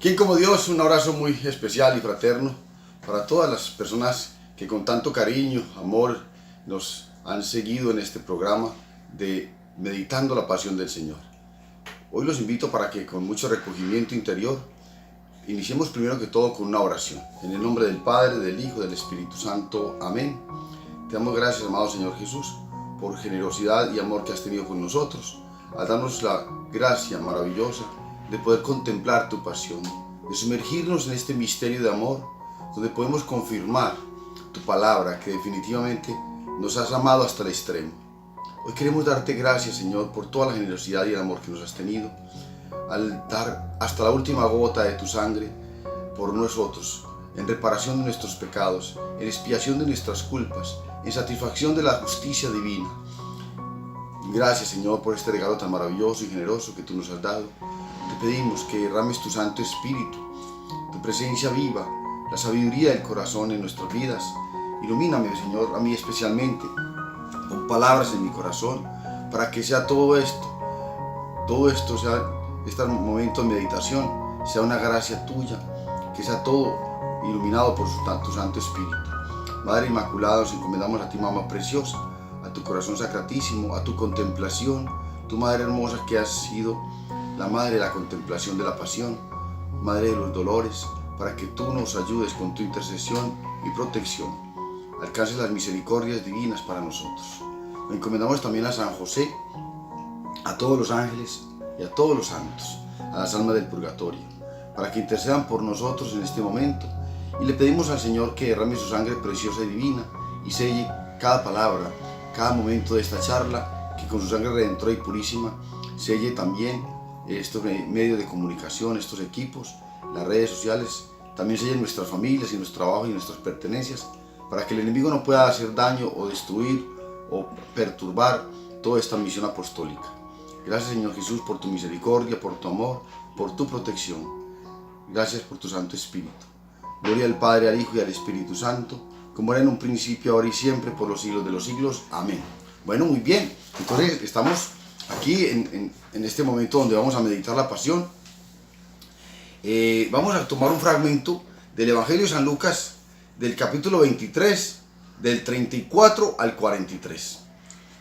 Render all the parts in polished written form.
¿Quién como Dios? Un abrazo muy especial y fraterno para todas las personas que con tanto cariño, amor, nos han seguido en este programa de Meditando la Pasión del Señor. Hoy los invito para que con mucho recogimiento interior iniciemos primero que todo con una oración. En el nombre del Padre, del Hijo, del Espíritu Santo. Amén. Te damos gracias, amado Señor Jesús, por generosidad y amor que has tenido con nosotros, al darnos la gracia maravillosa de poder contemplar tu pasión, de sumergirnos en este misterio de amor, donde podemos confirmar tu palabra, que definitivamente nos has amado hasta el extremo. Hoy queremos darte gracias, Señor, por toda la generosidad y el amor que nos has tenido, al dar hasta la última gota de tu sangre por nosotros, en reparación de nuestros pecados, en expiación de nuestras culpas, en satisfacción de la justicia divina. Gracias, Señor, por este regalo tan maravilloso y generoso que tú nos has dado. Te pedimos que derrames tu Santo Espíritu, tu presencia viva, la sabiduría del corazón en nuestras vidas. Ilumíname, Señor, a mí especialmente, con palabras en mi corazón, para que sea todo esto sea este momento de meditación, sea una gracia tuya, que sea todo iluminado por tu Santo Espíritu. Madre Inmaculada, nos encomendamos a ti, mamá preciosa, a tu corazón sacratísimo, a tu contemplación, tu Madre hermosa que has sido la Madre de la contemplación de la pasión, Madre de los dolores, para que tú nos ayudes con tu intercesión y protección, alcances las misericordias divinas para nosotros. Nos encomendamos también a San José, a todos los ángeles y a todos los santos, a las almas del purgatorio, para que intercedan por nosotros en este momento, y le pedimos al Señor que derrame su sangre preciosa y divina y selle cada palabra, cada momento de esta charla, que con su sangre redentora y purísima selle también estos medios de comunicación, estos equipos, las redes sociales, también sellen nuestras familias y nuestro trabajo y nuestras pertenencias, para que el enemigo no pueda hacer daño o destruir o perturbar toda esta misión apostólica. Gracias, Señor Jesús, por tu misericordia, por tu amor, por tu protección. Gracias por tu Santo Espíritu. Gloria al Padre, al Hijo y al Espíritu Santo, como era en un principio, ahora y siempre, por los siglos de los siglos. Amén. Bueno, muy bien. Entonces, estamos aquí en este momento donde vamos a meditar la pasión. Vamos a tomar un fragmento del Evangelio de San Lucas, del capítulo 23, del 34 al 43,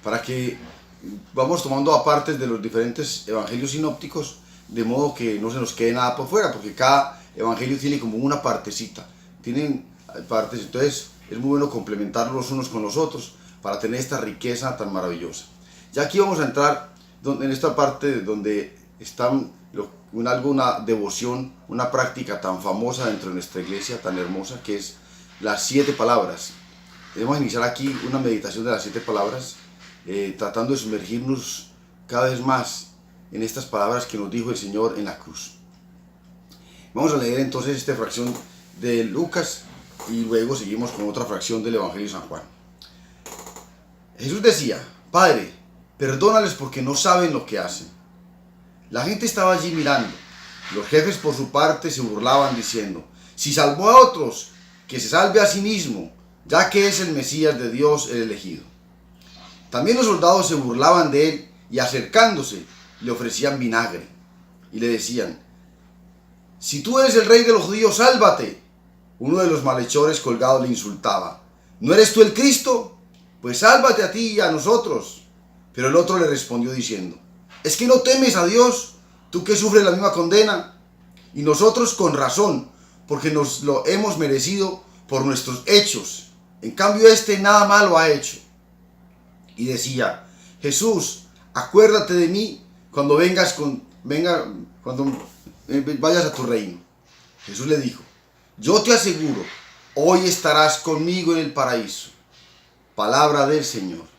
para que vamos tomando apartes de los diferentes evangelios sinópticos, de modo que no se nos quede nada por fuera, porque cada evangelio tiene como una partecita, tienen partes, entonces es muy bueno complementarlos los unos con los otros para tener esta riqueza tan maravillosa. Ya aquí vamos a entrar en esta parte donde está una devoción, una práctica tan famosa dentro de nuestra iglesia, tan hermosa, que es las 7 palabras. Debemos iniciar aquí una meditación de las 7 palabras, tratando de sumergirnos cada vez más en estas palabras que nos dijo el Señor en la cruz. Vamos a leer entonces esta fracción de Lucas y luego seguimos con otra fracción del Evangelio de San Juan. Jesús decía: Padre, perdónales porque no saben lo que hacen. La gente estaba allí mirando. Los jefes por su parte se burlaban diciendo: si salvó a otros, que se salve a sí mismo, ya que es el Mesías de Dios, el elegido. También los soldados se burlaban de él y acercándose le ofrecían vinagre y le decían: si tú eres el rey de los judíos, sálvate. Uno de los malhechores colgados le insultaba: ¿no eres tú el Cristo? Pues sálvate a ti y a nosotros. Pero el otro le respondió diciendo: ¿es que no temes a Dios, tú que sufres la misma condena? Y nosotros con razón, porque nos lo hemos merecido por nuestros hechos. En cambio este nada malo ha hecho. Y decía: Jesús, acuérdate de mí cuando vayas a tu reino. Jesús le dijo: yo te aseguro, hoy estarás conmigo en el paraíso. Palabra del Señor.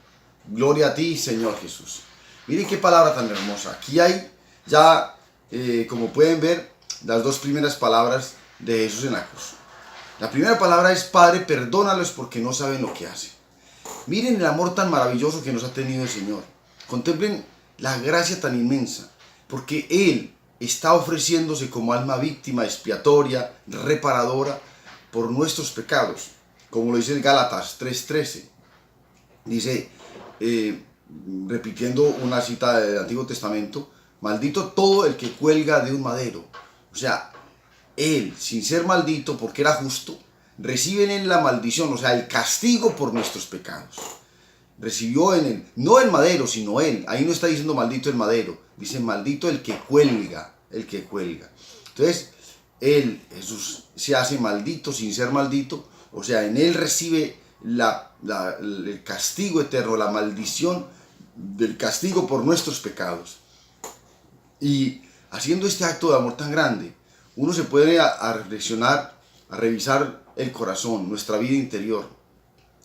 Gloria a ti, Señor Jesús. Miren qué palabra tan hermosa. Aquí hay ya, como pueden ver, las dos primeras palabras de Jesús en la cruz. La primera palabra es: Padre, perdónalos porque no saben lo que hacen. Miren el amor tan maravilloso que nos ha tenido el Señor. Contemplen la gracia tan inmensa, porque Él está ofreciéndose como alma víctima, expiatoria, reparadora por nuestros pecados, como lo dice en Gálatas 3:13. Dice, repitiendo una cita del Antiguo Testamento: maldito todo el que cuelga de un madero. O sea, Él, sin ser maldito, porque era justo, recibe en él la maldición, o sea, el castigo por nuestros pecados. Recibió en él, no el madero, sino él. Ahí no está diciendo maldito el madero, dice maldito el que cuelga, el que cuelga. Entonces, él, Jesús, se hace maldito sin ser maldito, o sea, en él recibe el castigo eterno, la maldición del castigo por nuestros pecados. Y haciendo este acto de amor tan grande, uno se puede a reflexionar, a revisar el corazón, nuestra vida interior,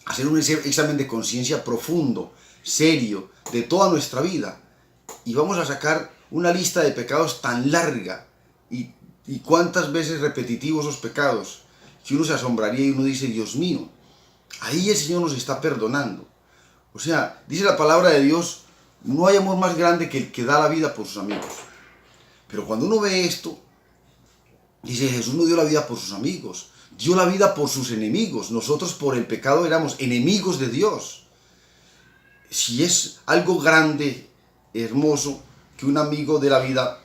hacer un examen de conciencia profundo, serio, de toda nuestra vida. Y vamos a sacar una lista de pecados tan larga y cuántas veces repetitivos esos pecados, que uno se asombraría y uno dice, Dios mío, ahí el Señor nos está perdonando. O sea, dice la palabra de Dios, no hay amor más grande que el que da la vida por sus amigos. Pero cuando uno ve esto, dice, Jesús no dio la vida por sus amigos, dio la vida por sus enemigos. Nosotros por el pecado éramos enemigos de Dios. Si es algo grande, hermoso, que un amigo dé la vida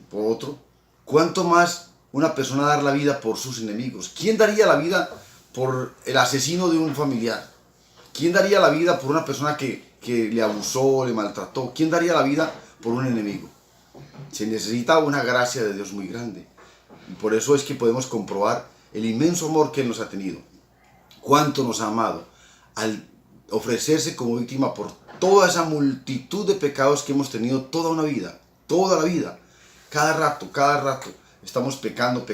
por otro, ¿cuánto más una persona dar la vida por sus enemigos? ¿Quién daría la vida por el asesino de un familiar? ¿Quién daría la vida por una persona que le abusó, le maltrató? ¿Quién daría la vida por un enemigo? Se necesita una gracia de Dios muy grande. Y por eso es que podemos comprobar el inmenso amor que Él nos ha tenido. Cuánto nos ha amado al ofrecerse como víctima por toda esa multitud de pecados que hemos tenido toda una vida, toda la vida. Cada rato estamos pecando.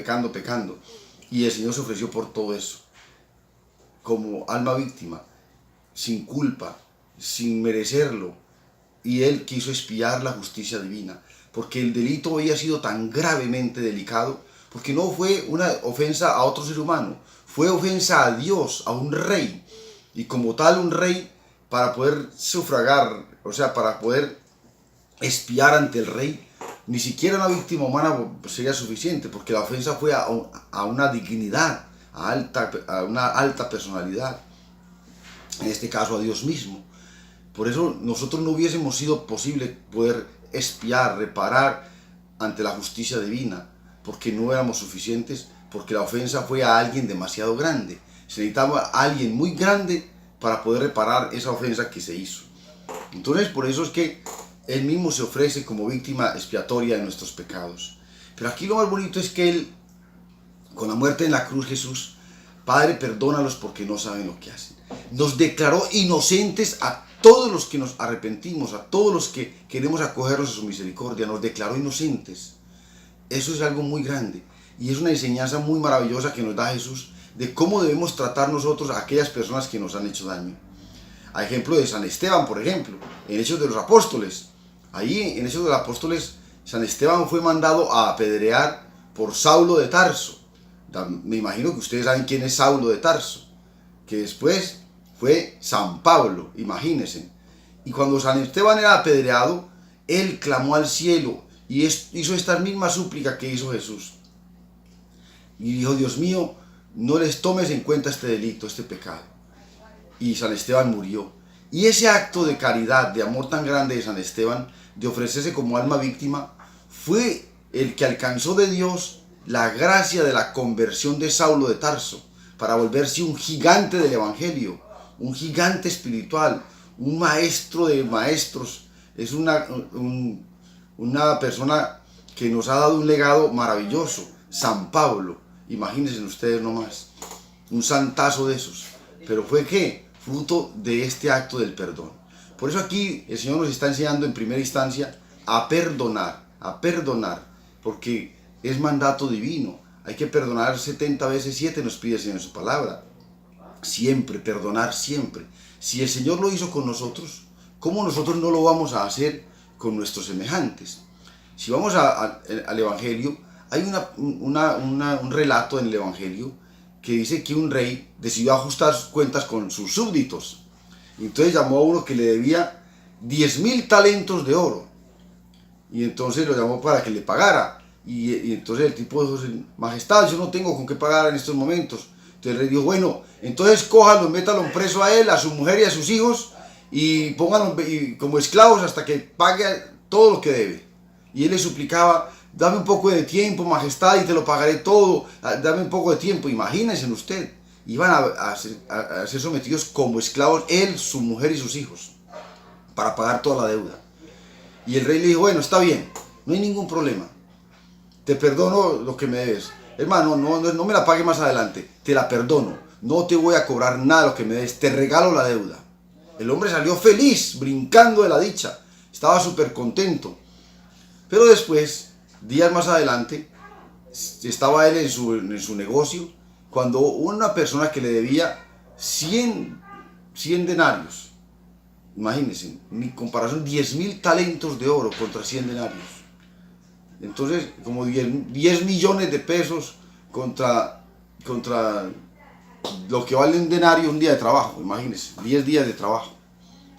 Y el Señor se ofreció por todo eso. Como alma víctima, sin culpa, sin merecerlo. Y Él quiso expiar la justicia divina. Porque el delito había sido tan gravemente delicado, porque no fue una ofensa a otro ser humano, fue ofensa a Dios, a un rey. Y como tal, un rey, para poder sufragar, o sea, para poder expiar ante el rey, ni siquiera una víctima humana sería suficiente, porque la ofensa fue a una dignidad, a una alta personalidad, en este caso a Dios mismo. Por eso nosotros no hubiésemos sido posible poder expiar, reparar ante la justicia divina, porque no éramos suficientes, porque la ofensa fue a alguien demasiado grande. Se necesitaba a alguien muy grande para poder reparar esa ofensa que se hizo. Entonces, por eso es que Él mismo se ofrece como víctima expiatoria de nuestros pecados. Pero aquí lo más bonito es que Él, con la muerte en la cruz, Jesús, Padre, perdónalos porque no saben lo que hacen. Nos declaró inocentes a todos los que nos arrepentimos, a todos los que queremos acogernos a su misericordia, nos declaró inocentes. Eso es algo muy grande y es una enseñanza muy maravillosa que nos da Jesús de cómo debemos tratar nosotros a aquellas personas que nos han hecho daño. A ejemplo de San Esteban, por ejemplo, en Hechos de los Apóstoles. Ahí en Hechos de los Apóstoles, San Esteban fue mandado a apedrear por Saulo de Tarso. Me imagino que ustedes saben quién es Saulo de Tarso, que después fue San Pablo, imagínense. Y cuando San Esteban era apedreado, él clamó al cielo y hizo esta misma súplica que hizo Jesús. Y dijo, Dios mío, no les tomes en cuenta este delito, este pecado. Y San Esteban murió. Y ese acto de caridad, de amor tan grande de San Esteban, de ofrecerse como alma víctima, fue el que alcanzó de Dios la gracia de la conversión de Saulo de Tarso, para volverse un gigante del Evangelio, un gigante espiritual, un maestro de maestros. Es una persona que nos ha dado un legado maravilloso, San Pablo. Imagínense ustedes nomás, un santazo de esos. Pero fue ¿qué? Fruto de este acto del perdón. Por eso aquí el Señor nos está enseñando en primera instancia a perdonar, porque es mandato divino. Hay que perdonar 70 veces 7, nos pide el Señor en su palabra. Siempre, perdonar siempre. Si el Señor lo hizo con nosotros, ¿cómo nosotros no lo vamos a hacer con nuestros semejantes? Si vamos al Evangelio, hay un relato en el Evangelio que dice que un rey decidió ajustar sus cuentas con sus súbditos. Entonces llamó a uno que le debía 10.000 talentos de oro. Y entonces lo llamó para que le pagara. Y entonces el tipo dijo, majestad, yo no tengo con qué pagar en estos momentos. Entonces el rey dijo, bueno, entonces cójalo, métalo preso a él, a su mujer y a sus hijos, y pónganlo como esclavos hasta que pague todo lo que debe. Y él le suplicaba, dame un poco de tiempo, majestad, y te lo pagaré todo, dame un poco de tiempo. Imagínense usted, iban a ser sometidos como esclavos él, su mujer y sus hijos, para pagar toda la deuda. Y el rey le dijo, bueno, está bien, no hay ningún problema, te perdono lo que me debes. Hermano, no me la pague más adelante, te la perdono, no te voy a cobrar nada de lo que me debes, te regalo la deuda. El hombre salió feliz, brincando de la dicha, estaba súper contento. Pero después, días más adelante, estaba él en su negocio, cuando una persona que le debía 100 denarios, imagínense, en comparación 10.000 talentos de oro contra 100 denarios. Entonces, como 10 millones de pesos contra lo que vale un denario un día de trabajo, imagínense, 10 días de trabajo.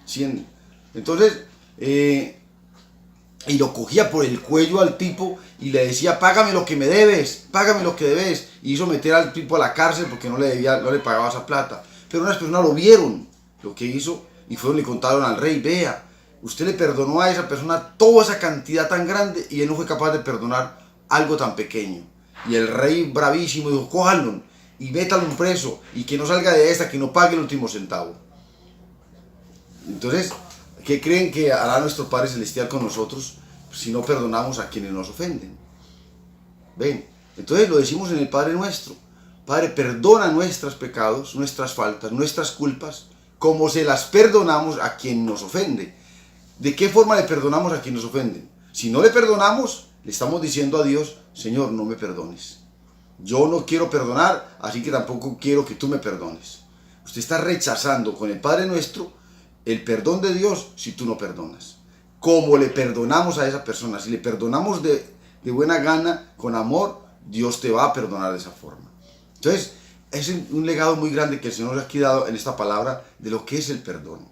100. Entonces, y lo cogía por el cuello al tipo y le decía, págame lo que me debes, págame lo que debes. Y hizo meter al tipo a la cárcel porque no le pagaba esa plata. Pero unas personas lo vieron, lo que hizo, y fueron y le contaron al rey, vea, usted le perdonó a esa persona toda esa cantidad tan grande y él no fue capaz de perdonar algo tan pequeño. Y el rey bravísimo dijo, cójanlo y métalo preso y que no salga de esta, que no pague el último centavo. Entonces, ¿qué creen que hará nuestro Padre Celestial con nosotros si no perdonamos a quienes nos ofenden? Ven, entonces lo decimos en el Padre Nuestro. Padre, perdona nuestros pecados, nuestras faltas, nuestras culpas, como se las perdonamos a quien nos ofende. ¿De qué forma le perdonamos a quien nos ofenden? Si no le perdonamos, le estamos diciendo a Dios, Señor, no me perdones. Yo no quiero perdonar, así que tampoco quiero que tú me perdones. Usted está rechazando con el Padre Nuestro el perdón de Dios si tú no perdonas. Como le perdonamos a esa persona, si le perdonamos de buena gana, con amor, Dios te va a perdonar de esa forma. Entonces, es un legado muy grande que el Señor nos ha dado en esta palabra de lo que es el perdón.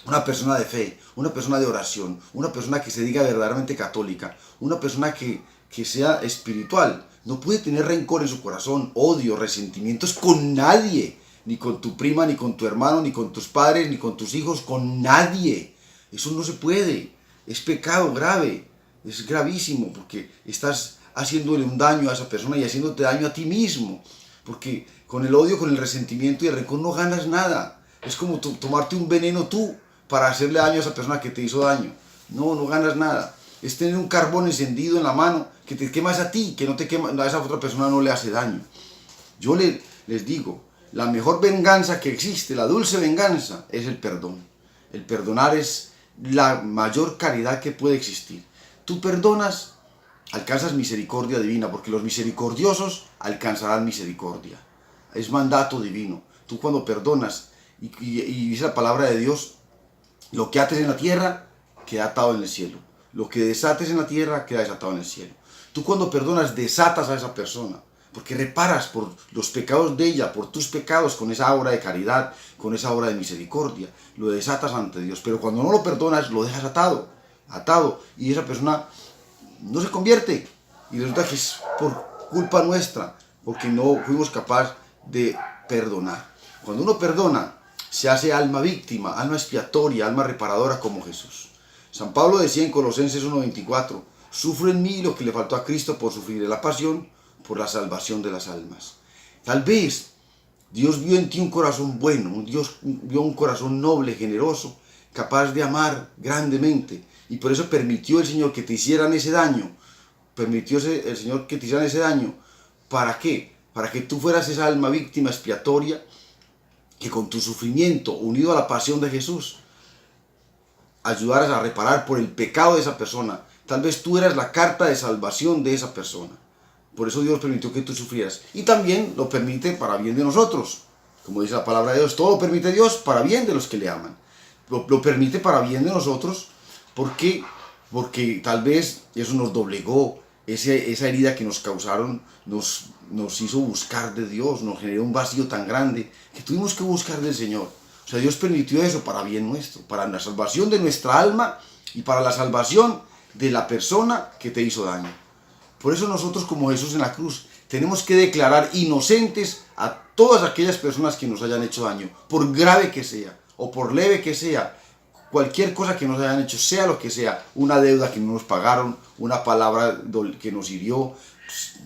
Una persona de fe, una persona de oración, una persona que se diga verdaderamente católica, una persona que sea espiritual, no puede tener rencor en su corazón, odio, resentimientos con nadie. Ni con tu prima, ni con tu hermano, ni con tus padres, ni con tus hijos, con nadie. Eso no se puede. Es pecado grave. Es gravísimo porque estás haciéndole un daño a esa persona y haciéndote daño a ti mismo. Porque con el odio, con el resentimiento y el rencor no ganas nada. Es como tomarte un veneno tú para hacerle daño a esa persona que te hizo daño. No ganas nada. Es tener un carbón encendido en la mano que te quemas a ti, que no te quema, a esa otra persona no le hace daño. Yo les digo, la mejor venganza que existe, la dulce venganza, es el perdón. El perdonar es la mayor caridad que puede existir. Tú perdonas, alcanzas misericordia divina, porque los misericordiosos alcanzarán misericordia. Es mandato divino. Tú cuando perdonas, y dice la palabra de Dios, lo que ates en la tierra, queda atado en el cielo. Lo que desates en la tierra, queda desatado en el cielo. Tú cuando perdonas, desatas a esa persona, porque reparas por los pecados de ella, por tus pecados, con esa obra de caridad, con esa obra de misericordia. Lo desatas ante Dios. Pero cuando no lo perdonas, lo dejas atado. Y esa persona no se convierte. Y resulta que es por culpa nuestra, porque no fuimos capaces de perdonar. Cuando uno perdona, se hace alma víctima, alma expiatoria, alma reparadora como Jesús. San Pablo decía en Colosenses 1:24, sufre en mí lo que le faltó a Cristo por sufrir la pasión, por la salvación de las almas. Tal vez Dios vio en ti un corazón bueno, Dios vio un corazón noble, generoso, capaz de amar grandemente, y por eso permitió el Señor que te hicieran ese daño. Permitió el Señor que te hicieran ese daño. ¿Para qué? Para que tú fueras esa alma víctima expiatoria, que con tu sufrimiento, unido a la pasión de Jesús, ayudaras a reparar por el pecado de esa persona. Tal vez tú eras la carta de salvación de esa persona. Por eso Dios permitió que tú sufrieras. Y también lo permite para bien de nosotros. Como dice la palabra de Dios, todo lo permite Dios para bien de los que le aman. Lo permite para bien de nosotros. ¿Por qué? Porque tal vez eso nos doblegó. Esa herida que nos causaron nos hizo buscar de Dios. Nos generó un vacío tan grande que tuvimos que buscar del Señor. O sea, Dios permitió eso para bien nuestro. Para la salvación de nuestra alma y para la salvación de la persona que te hizo daño. Por eso nosotros, como Jesús en la cruz, tenemos que declarar inocentes a todas aquellas personas que nos hayan hecho daño, por grave que sea o por leve que sea, cualquier cosa que nos hayan hecho, sea lo que sea, una deuda que no nos pagaron, una palabra que nos hirió,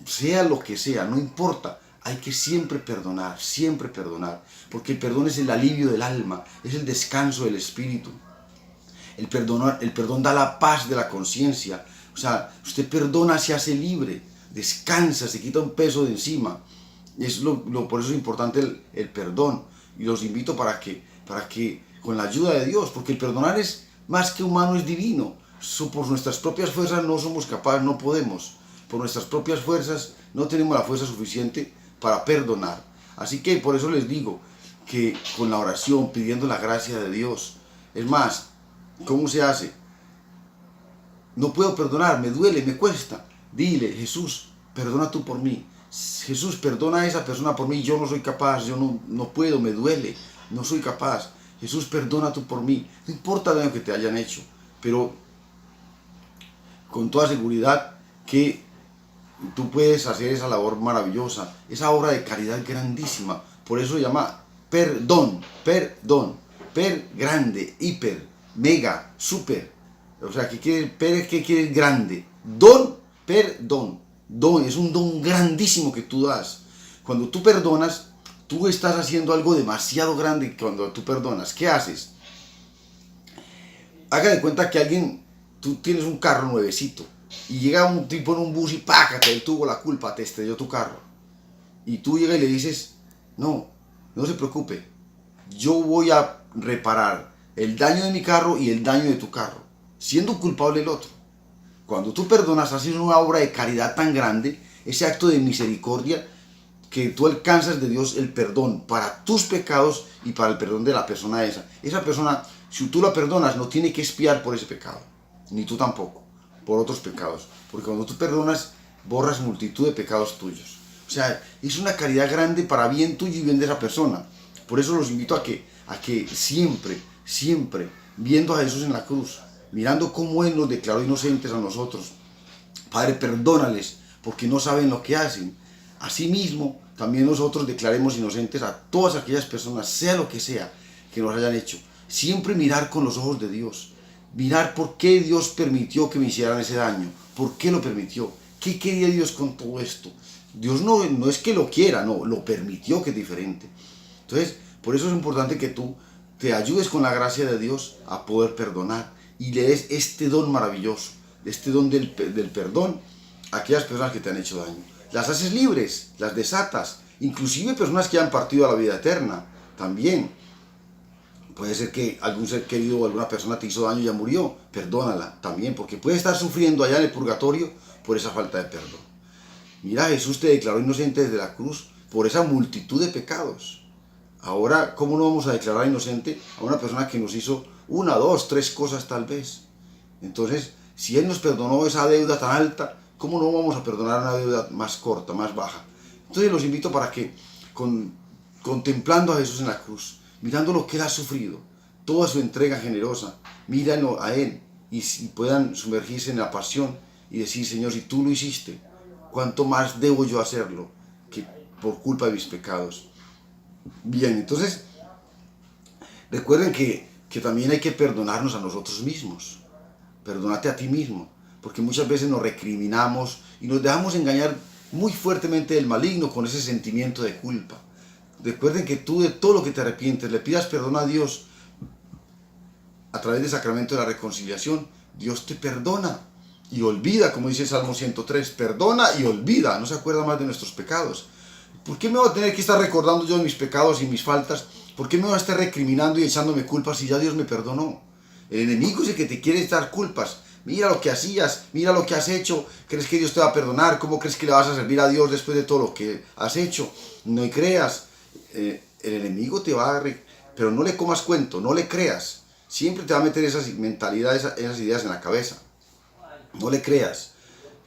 sea lo que sea, no importa. Hay que siempre perdonar, porque el perdón es el alivio del alma, es el descanso del espíritu. El perdón da la paz de la conciencia. O sea, usted perdona, se hace libre, descansa, se quita un peso de encima. Por eso es importante el perdón. Y los invito para que con la ayuda de Dios, porque el perdonar es más que humano, es divino. Por nuestras propias fuerzas no somos capaces, no podemos. Por nuestras propias fuerzas no tenemos la fuerza suficiente para perdonar. Así que por eso les digo que con la oración, pidiendo la gracia de Dios, es más, ¿cómo se hace? No puedo perdonar, me duele, me cuesta. Dile, Jesús, perdona tú por mí. Jesús, perdona a esa persona por mí, yo no soy capaz, yo no puedo, me duele, no soy capaz. Jesús, perdona tú por mí. No importa el daño que te hayan hecho, pero con toda seguridad que tú puedes hacer esa labor maravillosa, esa obra de caridad grandísima. Por eso se llama perdón. Per grande, hiper, mega, super. O sea, ¿qué quiere grande? Don, perdón. Don, es un don grandísimo que tú das. Cuando tú perdonas, tú estás haciendo algo demasiado grande. Cuando tú perdonas, ¿qué haces? Haga de cuenta que tú tienes un carro nuevecito y llega un tipo en un bus y pácate, él tuvo la culpa, te estrelló tu carro. Y tú llegas y le dices, no se preocupe, yo voy a reparar el daño de mi carro y el daño de tu carro, siendo culpable el otro. Cuando tú perdonas, haces una obra de caridad tan grande, ese acto de misericordia, que tú alcanzas de Dios el perdón para tus pecados y para el perdón de la persona esa. Esa persona, si tú la perdonas, no tiene que expiar por ese pecado, ni tú tampoco, por otros pecados. Porque cuando tú perdonas, borras multitud de pecados tuyos. O sea, es una caridad grande para bien tuyo y bien de esa persona. Por eso los invito a que siempre, viendo a Jesús en la cruz, mirando cómo Él nos declaró inocentes a nosotros, Padre, perdónales, porque no saben lo que hacen. Asimismo, también nosotros declaremos inocentes a todas aquellas personas, sea lo que sea, que nos hayan hecho. Siempre mirar con los ojos de Dios. Mirar por qué Dios permitió que me hicieran ese daño. ¿Por qué lo permitió? ¿Qué quería Dios con todo esto? Dios no es que lo quiera, no, lo permitió, que es diferente. Entonces, por eso es importante que tú te ayudes con la gracia de Dios a poder perdonar y le des este don maravilloso, este don del perdón a aquellas personas que te han hecho daño. Las haces libres, las desatas, inclusive personas que han partido a la vida eterna, también. Puede ser que algún ser querido o alguna persona te hizo daño y ya murió, perdónala también, porque puede estar sufriendo allá en el purgatorio por esa falta de perdón. Mira, Jesús te declaró inocente desde la cruz por esa multitud de pecados. Ahora, ¿cómo no vamos a declarar inocente a una persona que nos hizo 1, 2, 3 cosas tal vez? Entonces, si Él nos perdonó esa deuda tan alta, ¿cómo no vamos a perdonar una deuda más corta, más baja? Entonces los invito para que, contemplando a Jesús en la cruz, mirando lo que Él ha sufrido, toda su entrega generosa, mírenlo a Él y puedan sumergirse en la pasión y decir, Señor, si tú lo hiciste, ¿cuánto más debo yo hacerlo que por culpa de mis pecados? Bien, entonces, recuerden que también hay que perdonarnos a nosotros mismos. Perdónate a ti mismo, porque muchas veces nos recriminamos y nos dejamos engañar muy fuertemente del maligno con ese sentimiento de culpa. Recuerden que tú de todo lo que te arrepientes, le pidas perdón a Dios a través del sacramento de la reconciliación, Dios te perdona y olvida, como dice el Salmo 103, perdona y olvida, no se acuerda más de nuestros pecados. ¿Por qué me voy a tener que estar recordando yo mis pecados y mis faltas? ¿Por qué me voy a estar recriminando y echándome culpas si ya Dios me perdonó? El enemigo es el que te quiere echar culpas. Mira lo que hacías, mira lo que has hecho. ¿Crees que Dios te va a perdonar? ¿Cómo crees que le vas a servir a Dios después de todo lo que has hecho? No creas. El enemigo te va a... Pero no le comas cuento, no le creas. Siempre te va a meter esas mentalidades, esas ideas en la cabeza. No le creas.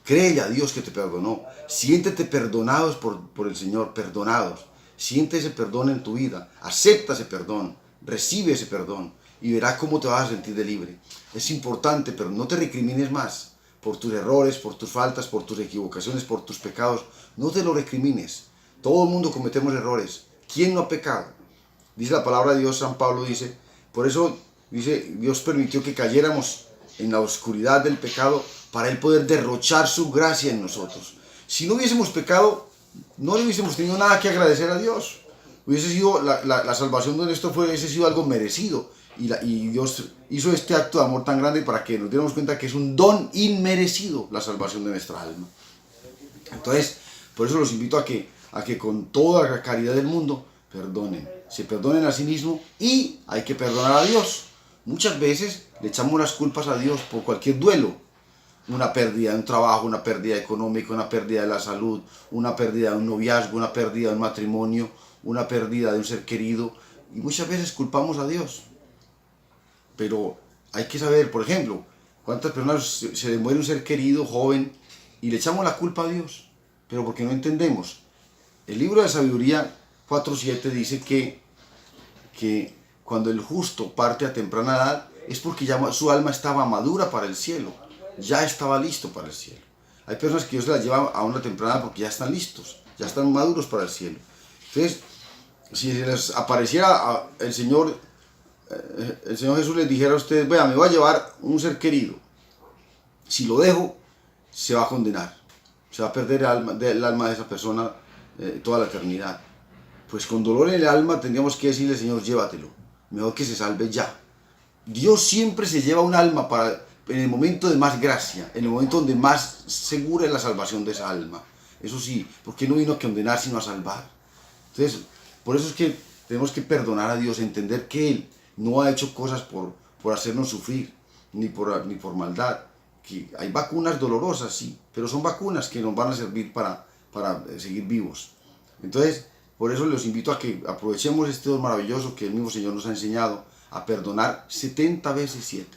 Créele a Dios que te perdonó. Siéntete perdonados por el Señor, perdonados. Siente ese perdón en tu vida. Acepta ese perdón. Recibe ese perdón. Y verás cómo te vas a sentir de libre. Es importante, pero no te recrimines más por tus errores, por tus faltas, por tus equivocaciones, por tus pecados. No te lo recrimines. Todo el mundo cometemos errores. ¿Quién no ha pecado? Dice la palabra de Dios, San Pablo dice, por eso Dice, Dios permitió que cayéramos en la oscuridad del pecado para Él poder derrochar su gracia en nosotros. Si no hubiésemos pecado, no le hubiésemos tenido nada que agradecer a Dios. Hubiese sido la salvación de esto hubiese sido algo merecido. Y Dios hizo este acto de amor tan grande para que nos diéramos cuenta que es un don inmerecido la salvación de nuestra alma. Entonces, por eso los invito a que con toda la caridad del mundo perdonen. Se perdonen a sí mismos y hay que perdonar a Dios. Muchas veces le echamos las culpas a Dios por cualquier duelo. Una pérdida de un trabajo, una pérdida económica, una pérdida de la salud, una pérdida de un noviazgo, una pérdida de un matrimonio, una pérdida de un ser querido. Y muchas veces culpamos a Dios. Pero hay que saber, por ejemplo, cuántas personas se le muere un ser querido, joven, y le echamos la culpa a Dios. Pero porque no entendemos. El libro de Sabiduría 4.7 dice que cuando el justo parte a temprana edad es porque ya su alma estaba madura para el cielo, ya estaba listo para el cielo. Hay personas que Dios las lleva a una temprana edad porque ya están listos, ya están maduros para el cielo. Entonces, si se les apareciera el Señor Jesús les dijera a ustedes, vea, me voy a llevar un ser querido, si lo dejo, se va a condenar, se va a perder el alma de esa persona toda la eternidad. Pues con dolor en el alma tendríamos que decirle, Señor, llévatelo, mejor que se salve ya. Dios siempre se lleva un alma en el momento de más gracia, en el momento donde más segura es la salvación de esa alma. Eso sí, porque no vino a condenar sino a salvar. Entonces, por eso es que tenemos que perdonar a Dios, entender que Él no ha hecho cosas por hacernos sufrir, ni por maldad. Que hay vacunas dolorosas, sí, pero son vacunas que nos van a servir para seguir vivos. Entonces, por eso los invito a que aprovechemos este don maravilloso que el mismo Señor nos ha enseñado a perdonar 70 veces 7.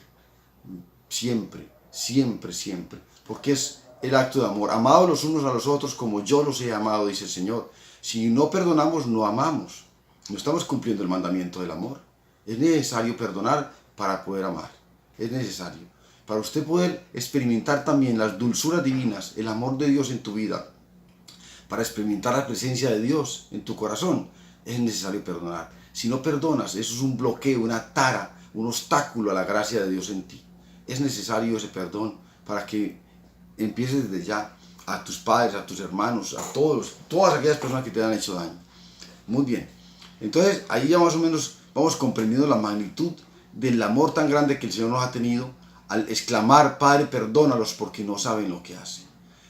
Siempre, siempre, siempre. Porque es el acto de amor. Amados los unos a los otros como yo los he amado, dice el Señor. Si no perdonamos, no amamos. No estamos cumpliendo el mandamiento del amor. Es necesario perdonar para poder amar. Es necesario. Para usted poder experimentar también las dulzuras divinas, el amor de Dios en tu vida, para experimentar la presencia de Dios en tu corazón, es necesario perdonar. Si no perdonas, eso es un bloqueo, una tara, un obstáculo a la gracia de Dios en ti. Es necesario ese perdón para que empieces desde ya a tus padres, a tus hermanos, a todas aquellas personas que te han hecho daño. Muy bien. Entonces, ahí ya más o menos vamos comprendiendo la magnitud del amor tan grande que el Señor nos ha tenido al exclamar, Padre, perdónalos porque no saben lo que hacen.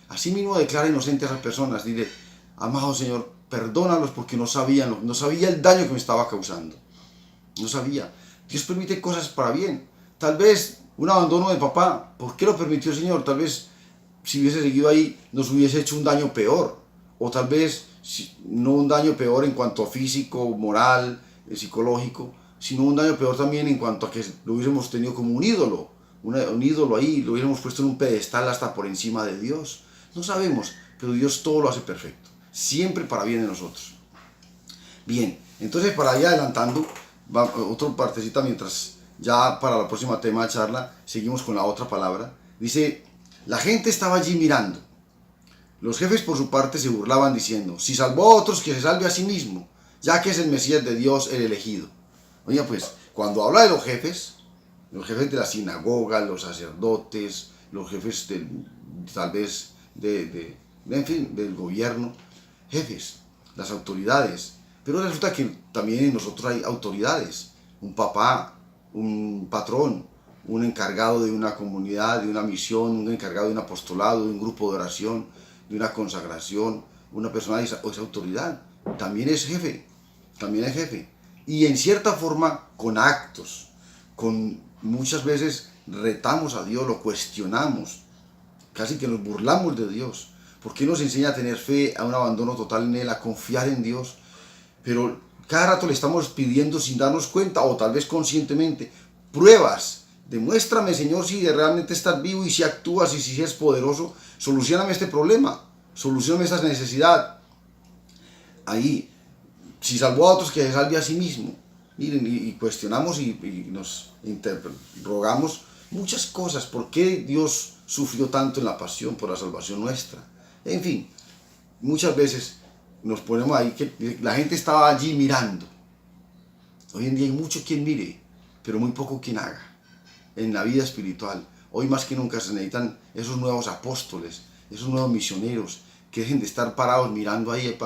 Asimismo declara inocente a esas personas, dile, amado Señor, perdónalos porque no sabía el daño que me estaba causando. No sabía. Dios permite cosas para bien. Tal vez un abandono de papá, ¿por qué lo permitió el Señor? Tal vez si hubiese seguido ahí nos hubiese hecho un daño peor. O tal vez no un daño peor en cuanto a físico, moral, psicológico, sino un daño peor también en cuanto a que lo hubiésemos tenido como un ídolo ahí, lo hubiéramos puesto en un pedestal hasta por encima de Dios. No sabemos, pero Dios todo lo hace perfecto, siempre para bien de nosotros. Bien, entonces para ir adelantando, otra partecita mientras ya para la próxima tema de charla, seguimos con la otra palabra. Dice, la gente estaba allí mirando. Los jefes por su parte se burlaban diciendo, si salvó a otros que se salve a sí mismo, ya que es el Mesías de Dios el elegido. Oiga pues, cuando habla de los jefes de la sinagoga, los sacerdotes, los jefes tal vez en fin, del gobierno, jefes, las autoridades. Pero resulta que también en nosotros hay autoridades, un papá, un patrón, un encargado de una comunidad, de una misión, un encargado de un apostolado, de un grupo de oración, de una consagración, una persona de esa autoridad, también es jefe, Y en cierta forma, con actos, muchas veces retamos a Dios, lo cuestionamos, casi que nos burlamos de Dios, porque nos enseña a tener fe, a un abandono total en Él, a confiar en Dios, pero cada rato le estamos pidiendo sin darnos cuenta, o tal vez conscientemente, pruebas. Demuéstrame, Señor, si realmente estás vivo y si actúas y si eres poderoso, solucioname este problema, solucioname esta necesidad. Ahí, si salvó a otros, que se salve a sí mismo. Miren, y cuestionamos y nos rogamos muchas cosas. ¿Por qué Dios sufrió tanto en la pasión por la salvación nuestra? En fin, muchas veces nos ponemos ahí que la gente estaba allí mirando. Hoy en día hay mucho quien mire. pero muy poco quien haga en la vida espiritual. Hoy más que nunca se necesitan esos nuevos apóstoles, esos nuevos misioneros, que dejen de estar parados mirando ahí,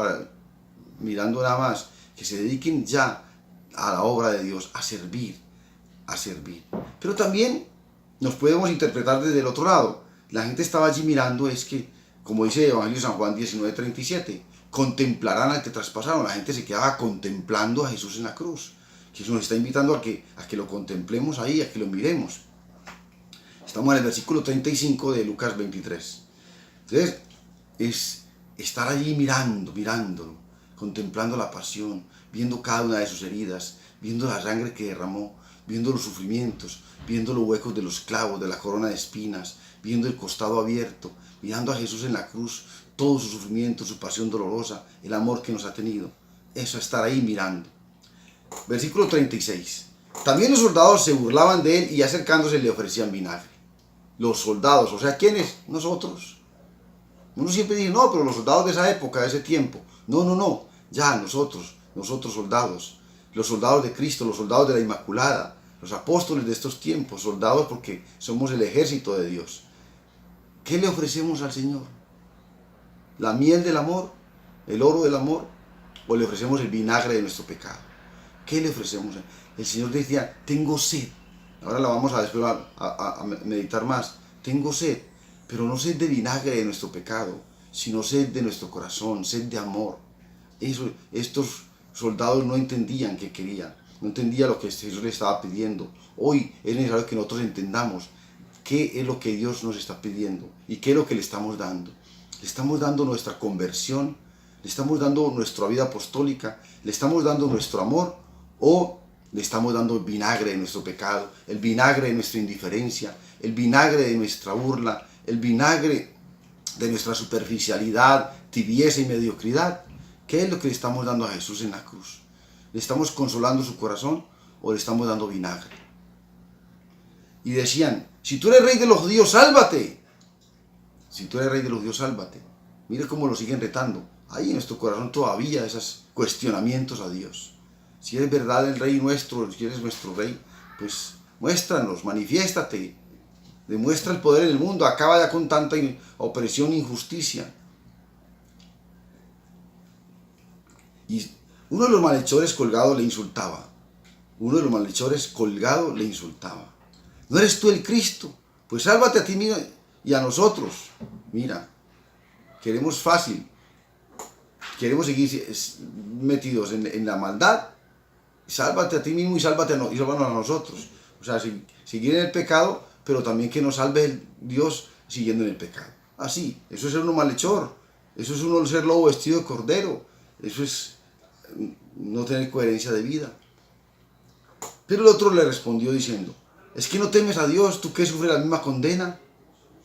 mirando nada más, que se dediquen ya a la obra de Dios, a servir, a servir. Pero también nos podemos interpretar desde el otro lado. La gente estaba allí mirando, es que, como dice el Evangelio de San Juan 19:37, contemplarán al que traspasaron. La gente se quedaba contemplando a Jesús en la cruz. Jesús nos está invitando a que lo contemplemos ahí, a que lo miremos. Estamos en el versículo 35 de Lucas 23. Entonces, es estar allí mirándolo, contemplando la pasión, viendo cada una de sus heridas, viendo la sangre que derramó, viendo los sufrimientos, viendo los huecos de los clavos, de la corona de espinas, viendo el costado abierto, mirando a Jesús en la cruz, todo su sufrimiento, su pasión dolorosa, el amor que nos ha tenido. Eso, estar ahí mirando. Versículo 36. También los soldados se burlaban de él y acercándose le ofrecían vinagre. Los soldados, o sea, ¿quiénes? Nosotros. Uno siempre dice, no, pero los soldados de esa época, de ese tiempo. No, ya nosotros soldados. Los soldados de Cristo, los soldados de la Inmaculada, los apóstoles de estos tiempos, soldados porque somos el ejército de Dios. ¿Qué le ofrecemos al Señor? ¿La miel del amor? ¿El oro del amor? ¿O le ofrecemos el vinagre de nuestro pecado? ¿Qué le ofrecemos? El Señor decía, tengo sed. Ahora la vamos a después a meditar más. Tengo sed, pero no sed de vinagre de nuestro pecado, sino sed de nuestro corazón, sed de amor. Estos soldados no entendían qué querían, no entendían lo que Jesús les estaba pidiendo. Hoy es necesario que nosotros entendamos qué es lo que Dios nos está pidiendo y qué es lo que le estamos dando. Le estamos dando nuestra conversión, le estamos dando nuestra vida apostólica, le estamos dando nuestro amor, o le estamos dando el vinagre de nuestro pecado, el vinagre de nuestra indiferencia, el vinagre de nuestra burla, el vinagre de nuestra superficialidad, tibieza y mediocridad. ¿Qué es lo que le estamos dando a Jesús en la cruz? ¿Le estamos consolando su corazón o le estamos dando vinagre? Y decían, si tú eres rey de los judíos, sálvate. Si tú eres rey de los judíos, sálvate. Mire cómo lo siguen retando. Hay en nuestro corazón todavía esos cuestionamientos a Dios. Si eres verdad el rey nuestro, si eres nuestro rey, pues muéstranos, manifiéstate, demuestra el poder en el mundo, acaba ya con tanta opresión e injusticia. Y uno de los malhechores colgado le insultaba. Uno de los malhechores colgado le insultaba. ¿No eres tú el Cristo? Pues sálvate a ti mismo y a nosotros. Mira, queremos fácil. Queremos seguir metidos en la maldad. Sálvate a ti mismo y sálvanos a nosotros. O sea, seguir en el pecado, pero también que nos salve el Dios siguiendo en el pecado. Así, eso es ser uno malhechor. Eso es uno ser lobo vestido de cordero. Eso es no tener coherencia de vida. Pero el otro le respondió diciendo, ¿es que no temes a Dios, tú que sufres la misma condena?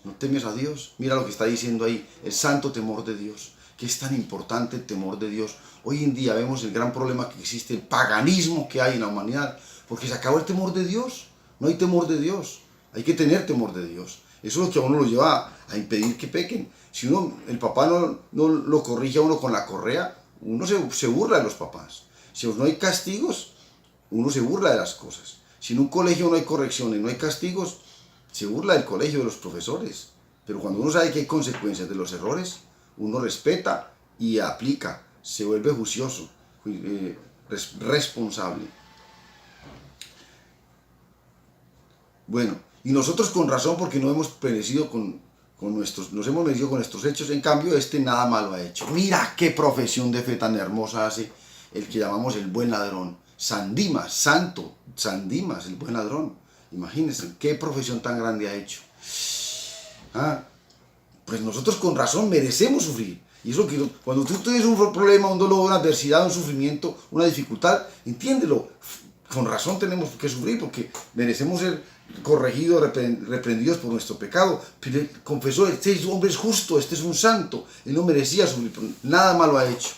¿No temes a Dios? Mira lo que está diciendo ahí, el santo temor de Dios. Que es tan importante el temor de Dios. Hoy en día vemos el gran problema que existe, el paganismo que hay en la humanidad, porque se acabó el temor de Dios. No hay temor de Dios, hay que tener temor de Dios. Eso es lo que a uno lo lleva a impedir que pequen. Si el papá no lo corrige a uno con la correa, uno se burla de los papás. Si no hay castigos, uno se burla de las cosas. Si en un colegio no hay correcciones, no hay castigos, se burla del colegio, de los profesores. Pero cuando uno sabe que hay consecuencias de los errores, uno respeta y aplica, se vuelve juicioso, responsable. Bueno, y nosotros con razón, porque no hemos perecido nos hemos merecido con nuestros hechos, en cambio nada malo ha hecho. Mira qué profesión de fe tan hermosa hace el que llamamos el buen ladrón. San Dimas, el buen ladrón. Imagínense, qué profesión tan grande ha hecho. Pues nosotros con razón merecemos sufrir. Y eso que cuando tú tienes un problema, un dolor, una adversidad, un sufrimiento, una dificultad, entiéndelo. Con razón tenemos que sufrir porque merecemos ser corregidos, reprendidos por nuestro pecado. Pero él confesó, este hombre es justo, este es un santo. Él no merecía sufrir, pero nada malo ha hecho.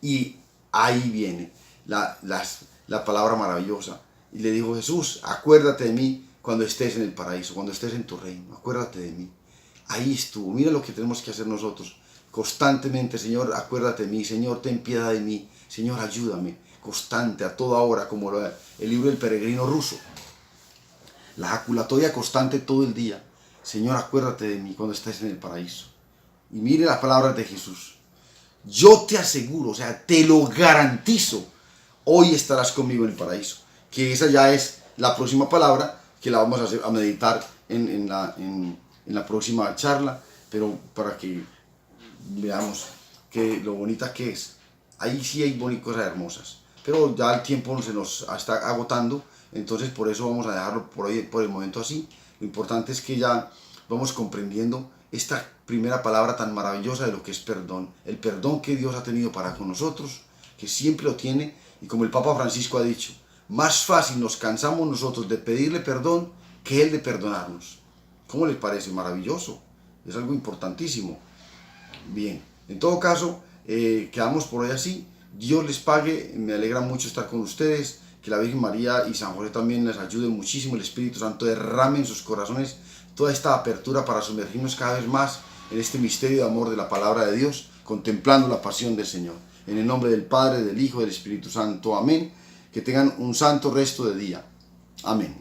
Y ahí viene la palabra maravillosa. Y le dijo Jesús, acuérdate de mí cuando estés en el paraíso, cuando estés en tu reino, acuérdate de mí. Ahí estuvo, mira lo que tenemos que hacer nosotros, constantemente, Señor, acuérdate de mí, Señor, ten piedad de mí, Señor, ayúdame. constante a toda hora, como el libro del peregrino ruso. La ejaculatoria constante todo el día. Señor, acuérdate de mí cuando estés en el paraíso. Y mire las palabras de Jesús. Yo te aseguro, o sea, te lo garantizo, hoy estarás conmigo en el paraíso. Que esa ya es la próxima palabra que la vamos a meditar en la próxima charla, pero para que veamos que lo bonita que es. Ahí sí hay cosas hermosas, pero ya el tiempo se nos está agotando, entonces por eso vamos a dejarlo por hoy, por el momento así. Lo importante es que ya vamos comprendiendo esta primera palabra tan maravillosa de lo que es perdón, el perdón que Dios ha tenido para con nosotros, que siempre lo tiene, y como el Papa Francisco ha dicho, más fácil nos cansamos nosotros de pedirle perdón que Él de perdonarnos. ¿Cómo les parece? Maravilloso, es algo importantísimo. Bien, en todo caso, quedamos por hoy así. Dios les pague, me alegra mucho estar con ustedes, que la Virgen María y San José también les ayude muchísimo, el Espíritu Santo derrame en sus corazones toda esta apertura para sumergirnos cada vez más en este misterio de amor de la palabra de Dios, contemplando la pasión del Señor. En el nombre del Padre, del Hijo y del Espíritu Santo. Amén. Que tengan un santo resto de día. Amén.